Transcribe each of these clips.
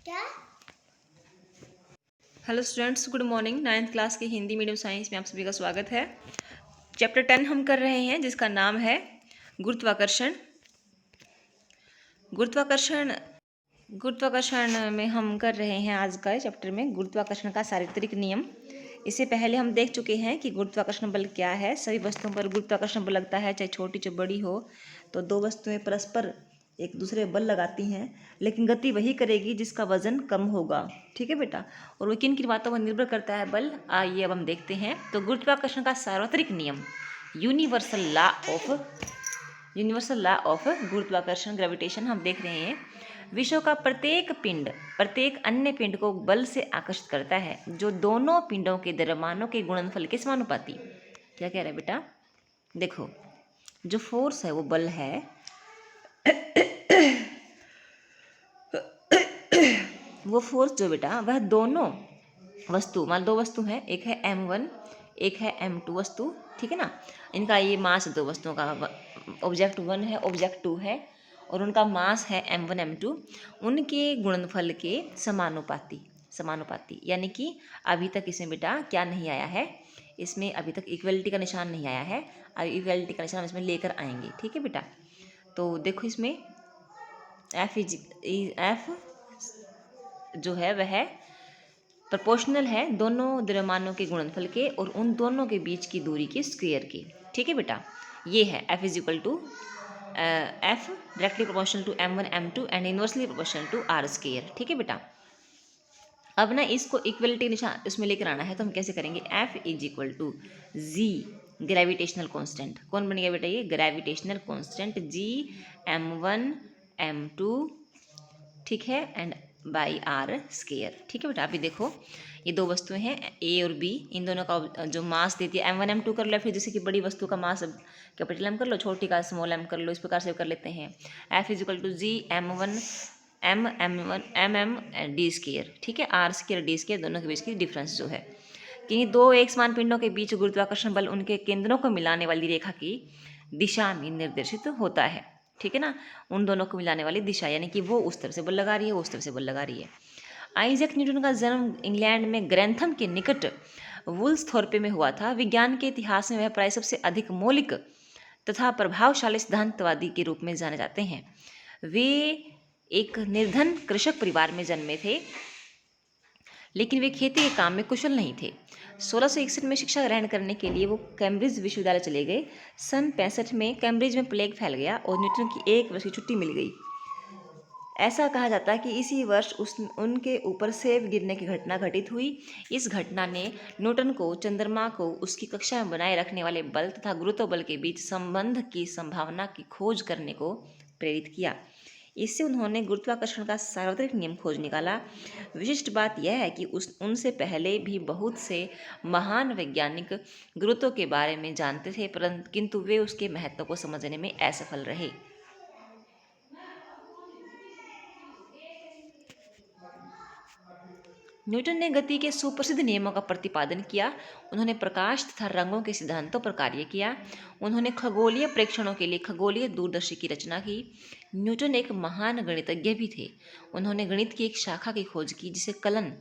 क्या? Hello students, good morning. 9th class के Hindi medium science में आप सभी का स्वागत है। चैप्टर 10 हम कर रहे हैं जिसका नाम है गुरुत्वाकर्षण। गुरुत्वाकर्षण गुरुत्वाकर्षण में हम कर रहे हैं आज का चैप्टर में गुरुत्वाकर्षण का चारित्रिक नियम। इससे पहले हम देख चुके हैं कि गुरुत्वाकर्षण बल क्या है। सभी वस्तुओं पर गुरुत्वाकर्षण बल लगता है, चाहे छोटी चाहे बड़ी हो। तो दो वस्तुएं परस्पर एक दूसरे बल लगाती हैं, लेकिन गति वही करेगी जिसका वजन कम होगा। ठीक है बेटा। और वो किन किन बातों पर निर्भर करता है बल, आइए अब हम देखते हैं। तो गुरुत्वाकर्षण का सार्वत्रिक नियम, यूनिवर्सल लॉ ऑफ गुरुत्वाकर्षण, ग्रेविटेशन हम देख रहे हैं। विश्व का प्रत्येक पिंड प्रत्येक अन्य पिंड को बल से आकर्षित करता है, जो दोनों पिंडों के द्रव्यमानों के गुणनफल के समानुपाती। क्या कह रहा है बेटा? देखो, जो फोर्स है वो बल है, वो फोर्स जो बेटा वह दोनों वस्तु, मान दो वस्तु हैं, एक है m1 एक है m2 वस्तु। ठीक है ना। इनका ये मास, दो वस्तुओं का, ऑब्जेक्ट 1 है ऑब्जेक्ट 2 है, और उनका मास है m1 m2, उनके गुणनफल के समानुपाती। यानी कि अभी तक इसमें बेटा क्या नहीं आया है, इसमें अभी तक इक्वलिटी का निशान नहीं आया है। अब इक्वलिटी का निशान इसमें लेकर आएंगे। ठीक है बेटा। तो देखो, इसमें एफ जो है वह प्रोपोर्शनल है दोनों द्रव्यमानों के गुणनफल के और उन दोनों के बीच की दूरी के स्क्वायर के। ठीक है बेटा। ये है F is equal to F directly proportional to m1 m2 and inversely proportional to r square. ठीक है बेटा। अब ना इसको इक्वलिटी निशान इसमें लेकर आना है, तो हम कैसे करेंगे? F is equal to G gravitational constant. कौन बन गया बेटा? ये ग्रेविटेशनल कांस्टेंट जी m1 m2, ठीक है, एंड बाई आर स्केयर। ठीक है बेटा। अभी देखो, ये दो वस्तुएं हैं ए और बी, इन दोनों का जो मास देती है m1 m2 कर लो, फिर जैसे कि बड़ी वस्तु का मास कैपिटल एम कर लो, छोटी का स्मॉल एम कर लो, इस प्रकार से कर लेते हैं। F is equal to G m1 m d square. ठीक है, आर स्केयर डी स्केयर, दोनों के बीच की डिफरेंस जो है कि दो एक समान पिंडों के बीच गुरुत्वाकर्षण बल उनके केंद्रों को मिलाने वाली रेखा की दिशा में निर्देशित होता है। ठीक है ना। उन दोनों को मिलाने वाली दिशा, यानी कि वो उस तरफ से बल लगा रही है, वो उस तरफ से बल लगा रही है। आइजैक न्यूटन का जन्म इंग्लैंड में ग्रैंथम के निकट वुल्सथोर्पे में हुआ था। विज्ञान के इतिहास में वह प्राय सबसे अधिक मौलिक तथा प्रभावशाली सिद्धांतवादी के रूप में जाने जाते हैं। वे एक निर्धन कृषक परिवार में जन्मे थे, लेकिन वे खेती के काम में कुशल नहीं थे। 1661 में शिक्षा ग्रहण करने के लिए वो कैम्ब्रिज विश्वविद्यालय चले गए। सन 65 में कैम्ब्रिज में प्लेग फैल गया और न्यूटन की एक वर्ष की छुट्टी मिल गई। ऐसा कहा जाता है कि इसी वर्ष उनके ऊपर सेब गिरने की घटना घटित हुई। इस घटना ने न्यूटन को चंद्रमा को उसकी कक्षा में बनाए रखने वाले बल तथा गुरुत्व बल के बीच संबंध की संभावना की खोज करने को प्रेरित किया। इससे उन्होंने गुरुत्वाकर्षण का सार्वत्रिक नियम खोज निकाला। विशिष्ट बात यह है कि उनसे पहले भी बहुत से महान वैज्ञानिक गुरुत्व के बारे में जानते थे, परंतु किंतु वे उसके महत्व को समझने में असफल रहे। न्यूटन ने गति के सुप्रसिद्ध नियमों का प्रतिपादन किया। उन्होंने प्रकाश तथा रंगों के सिद्धांतों पर कार्य किया। उन्होंने खगोलीय प्रेक्षणों के लिए खगोलीय दूरदर्शी की रचना की। न्यूटन एक महान गणितज्ञ भी थे। उन्होंने गणित की एक शाखा की खोज की जिसे कलन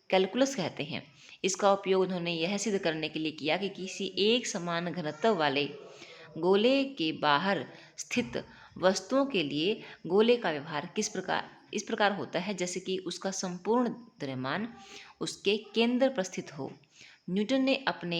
कैलकुलस कहते हैं। इसका उपयोग उन्होंने यह सिद्ध करने के लिए किया कि किसी एक समान घनत्व वाले गोले के बाहर स्थित वस्तुओं के लिए गोले का व्यवहार इस प्रकार होता है जैसे कि उसका संपूर्ण द्रव्यमान उसके केंद्र पर स्थित हो। न्यूटन ने अपने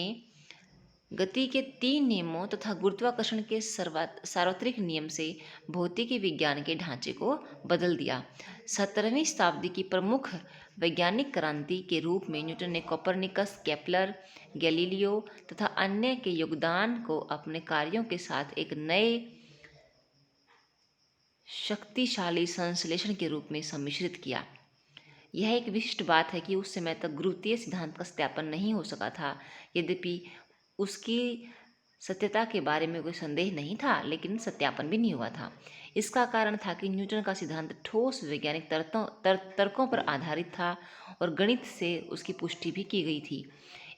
गति के 3 नियमों तथा गुरुत्वाकर्षण के सार्वत्रिक नियम से भौतिकी विज्ञान के ढांचे को बदल दिया। 17वीं शताब्दी की प्रमुख वैज्ञानिक क्रांति के रूप में न्यूटन ने कोपरनिकस, केपलर, गैलीलियो तथा अन्य के योगदान को अपने कार्यों के साथ एक नए शक्तिशाली संश्लेषण के रूप में सम्मिश्रित किया। यह एक विशिष्ट बात है कि उस समय तक गुरुत्वीय सिद्धांत का सत्यापन नहीं हो सका था। यद्यपि उसकी सत्यता के बारे में कोई संदेह नहीं था, लेकिन सत्यापन भी नहीं हुआ था। इसका कारण था कि न्यूटन का सिद्धांत ठोस वैज्ञानिक तर्कों पर आधारित था और गणित से उसकी पुष्टि भी की गई थी।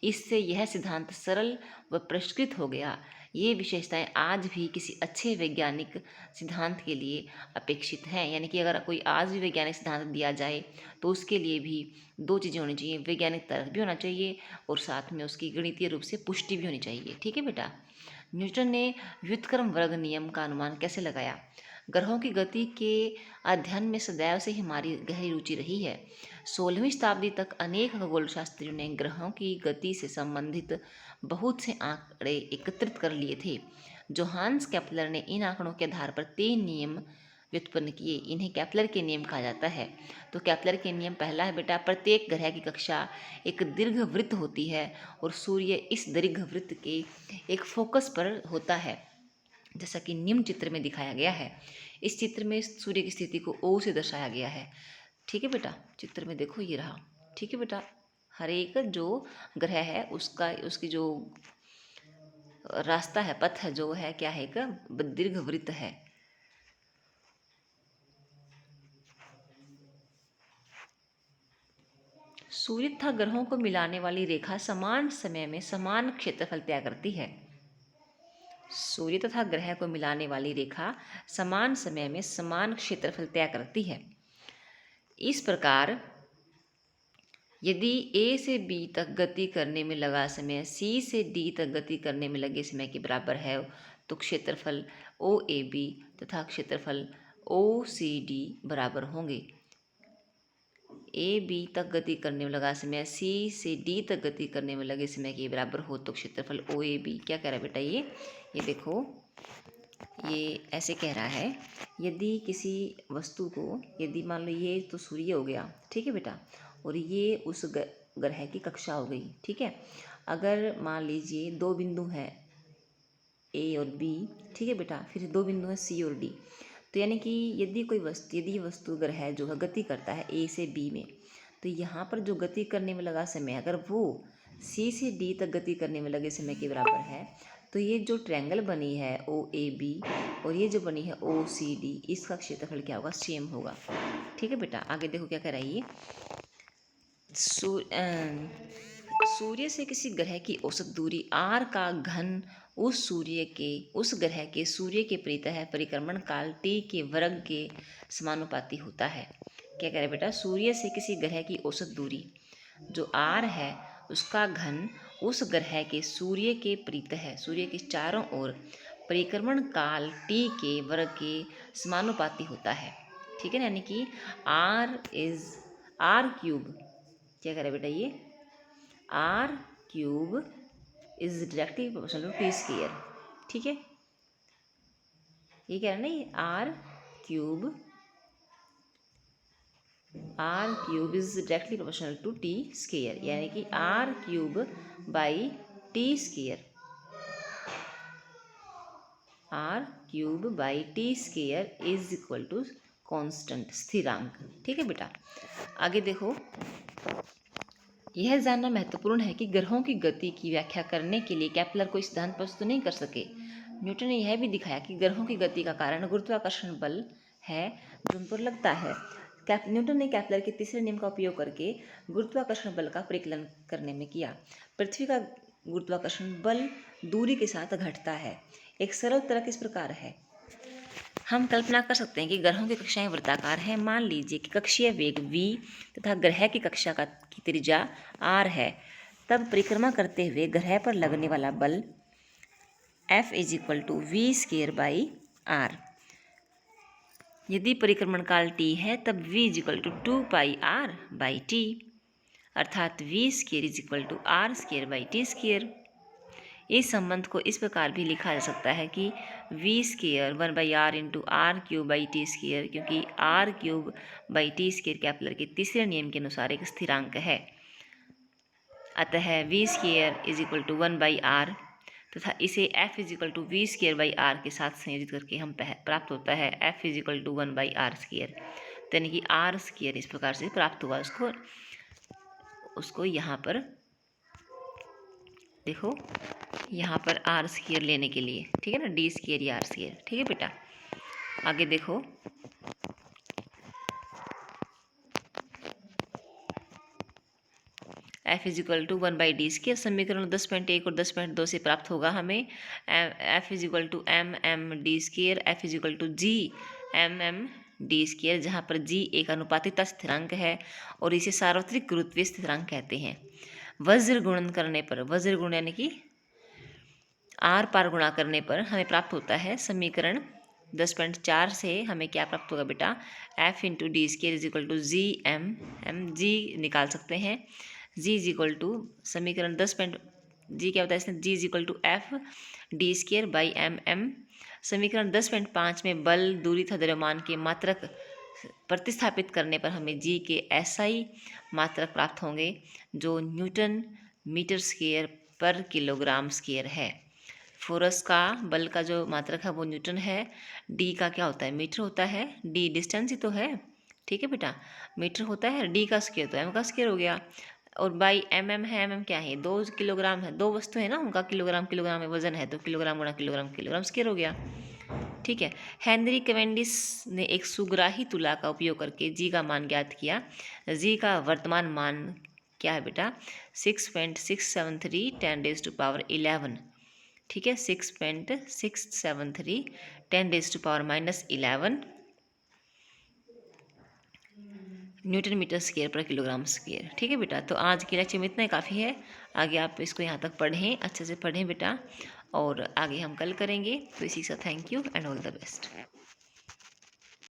इससे यह सिद्धांत सरल व परिष्कृत हो गया। ये विशेषताएं आज भी किसी अच्छे वैज्ञानिक सिद्धांत के लिए अपेक्षित हैं। यानी कि अगर कोई आज भी वैज्ञानिक सिद्धांत दिया जाए तो उसके लिए भी दो चीज़ें होनी चाहिए, वैज्ञानिक तर्क भी होना चाहिए और साथ में उसकी गणितीय रूप से पुष्टि भी होनी चाहिए। ठीक है बेटा। न्यूटन ने व्युत्क्रम वर्ग नियम का अनुमान कैसे लगाया? ग्रहों की गति के अध्ययन में सदैव से हमारी गहरी रुचि रही है। 16वीं शताब्दी तक अनेक खगोल शास्त्रियों ने ग्रहों की गति से संबंधित बहुत से आंकड़े एकत्रित कर लिए थे। जोहान्स केपलर ने इन आंकड़ों के आधार पर 3 नियम व्युत्पन्न किए। इन्हें केपलर के नियम कहा जाता है। तो केपलर के नियम पहला है बेटा, प्रत्येक ग्रह की कक्षा एक दीर्घवृत्त होती है और सूर्य इस दीर्घवृत्त के एक फोकस पर होता है, जैसा कि निम्न चित्र में दिखाया गया है। इस चित्र में सूर्य की स्थिति को O से दर्शाया गया है। ठीक है बेटा, चित्र में देखो ये रहा। ठीक है बेटा, हर एक जो ग्रह है उसकी जो रास्ता है, पथ है, जो है क्या है, एक दीर्घवृत्त है। सूर्य तथा ग्रहों को मिलाने वाली रेखा समान समय में समान क्षेत्रफल तय करती है। सूर्य तथा ग्रह को मिलाने वाली रेखा समान समय में समान क्षेत्रफल तय करती है। इस प्रकार यदि A से B तक गति करने में लगा समय C से D तक गति करने में लगे समय के बराबर है, तो क्षेत्रफल OAB तथा क्षेत्रफल OCD बराबर होंगे। AB तक गति करने में लगा समय C से D तक गति करने में लगे समय के बराबर हो तो क्षेत्रफल OAB क्या कह रहा है बेटा, ये देखो, ये ऐसे कह रहा है, यदि किसी वस्तु को, यदि मान लो ये तो सूर्य हो गया, ठीक है बेटा, और ये उस ग्रह की कक्षा हो गई। ठीक है, अगर मान लीजिए दो बिंदु हैं A और B, ठीक है बेटा, फिर दो बिंदु हैं C और D, तो यानी कि यदि वस्तु ग्रह जो है गति करता है A से B में, तो यहाँ पर जो गति करने में लगा समय अगर वो C से D तक गति करने में लगे समय के बराबर है, तो ये जो ट्रायंगल बनी है OAB और ये जो बनी है OCD, इसका क्षेत्रफल क्या होगा, सेम होगा। ठीक है बेटा, आगे देखो क्या कह रहा है ये, सूर्य से किसी ग्रह की औसत दूरी r का घन उस ग्रह के सूर्य के परितः परिक्रमण काल t के वर्ग के समानुपाती होता है। क्या कह रहे बेटा, सूर्य से किसी ग्रह की औसत दूरी जो r है उसका घन उस ग्रह के सूर्य के परितः, सूर्य के चारों ओर परिक्रमण काल t के वर्ग के समानुपाती होता है। ठीक है ना, यानी कि r क्यूब, क्या करे बेटा, ये r cube is directly proportional to T square. ठीक है, ये कह रहा है ना, ये r cube is directly proportional to T square, यानी कि r cube by T square, r cube by T square is equal to constant, स्थिरांक। ठीक है बेटा, आगे देखो, यह जानना महत्वपूर्ण है कि ग्रहों की गति की व्याख्या करने के लिए केपलर कोई सिद्धांत प्रस्तुत नहीं कर सके। न्यूटन ने यह भी दिखाया कि ग्रहों की गति का कारण गुरुत्वाकर्षण बल है जो उन पर लगता है। न्यूटन ने केपलर के तीसरे नियम का उपयोग करके गुरुत्वाकर्षण बल का परिकलन करने में किया। पृथ्वी का गुरुत्वाकर्षण बल दूरी के साथ घटता है। एक सरल तर्क इस प्रकार है, हम कल्पना कर सकते हैं कि ग्रहों की कक्षाएं वृत्ताकार हैं। मान लीजिए कि कक्षीय वेग v तथा ग्रह की कक्षा की त्रिज्या r है, तब परिक्रमा करते हुए ग्रह पर लगने वाला बल F is equal to v square by r। यदि परिक्रमण काल t है तब v is equal to 2 pi r by t, अर्थात v square is equal to r square by t square. इस संबंध को इस प्रकार भी लिखा जा सकता है कि v square 1 by R into R cube by T square, क्योंकि r cube by T square Kepler के तीसरे नियम के अनुसार एक स्थिरांक है। अतः v square is equal to 1 by R तथा इसे f is equal to v square by R के साथ संयोजित करके हम प्राप्त होता है f is equal to 1 by R square, तो यानी कि r स्क्वायर इस प्रकार से प्राप्त हुआ। उसको यहाँ पर देखो, यहाँ पर आर स्क्वायर लेने के लिए, ठीक है ना, डी स्क्वायर या आर स्क्वायर। ठीक है बेटा, आगे देखो, F is equal to 1/d²। समीकरण 10.1 और 10.2 से प्राप्त होगा हमें F is equal to MM/d², F is equal to G/MM/d², जहाँ पर G एक अनुपातिकता स्थिरांक है और इसे सार्वत्रिक गुरुत्वीय स्थिरांक कहते हैं। वज्र गुणन करने पर, वज्र गुण यानी कि आर पार गुणा करने पर हमें प्राप्त होता है समीकरण 10.4 से हमें क्या प्राप्त होगा बेटा, F into d² is equal to G/M/G निकाल सकते हैं। G इज इक्वल टू समीकरण 10. G क्या होता है इसमें, G is equal to F/d²/mm। समीकरण 10.5 में बल, दूरी तथा द्रव्यमान के मात्रक प्रतिस्थापित करने पर हमें G के SI मात्रक प्राप्त होंगे जो न्यूटन मीटर स्क्वायर पर किलोग्राम स्क्वायर है। फोरस का बल का जो मात्रक है वो न्यूटन है, डी का क्या होता है, मीटर होता है, डी डिस्टेंस ही तो है, ठीक है बेटा, मीटर होता है, डी का स्क्वायर तो एम का स्क्वायर हो गया, और बाई MM है, MM क्या है, 2 किलोग्राम है, 2 वस्तु है ना, उनका किलोग्राम किलोग्राम में वजन है तो किलोग्राम गुणा किलोग्राम किलोग्राम स्क्वायर हो गया, ठीक है। हेनरी कैवेंडिश ने एक सुग्राही तुला का उपयोग करके जी का मान ज्ञात किया। जी का वर्तमान मान क्या है बेटा, 6.673 10⁻11, ठीक है, 6.673 10⁻⁻11 न्यूटन मीटर स्क्वायर पर किलोग्राम स्क्वायर, ठीक है बेटा। तो आज के लेक्चर में इतना ही काफ़ी है, आगे आप इसको यहाँ तक पढ़ें, अच्छे से पढ़ें बेटा, और आगे हम कल करेंगे। तो इसी से thank you and all the best.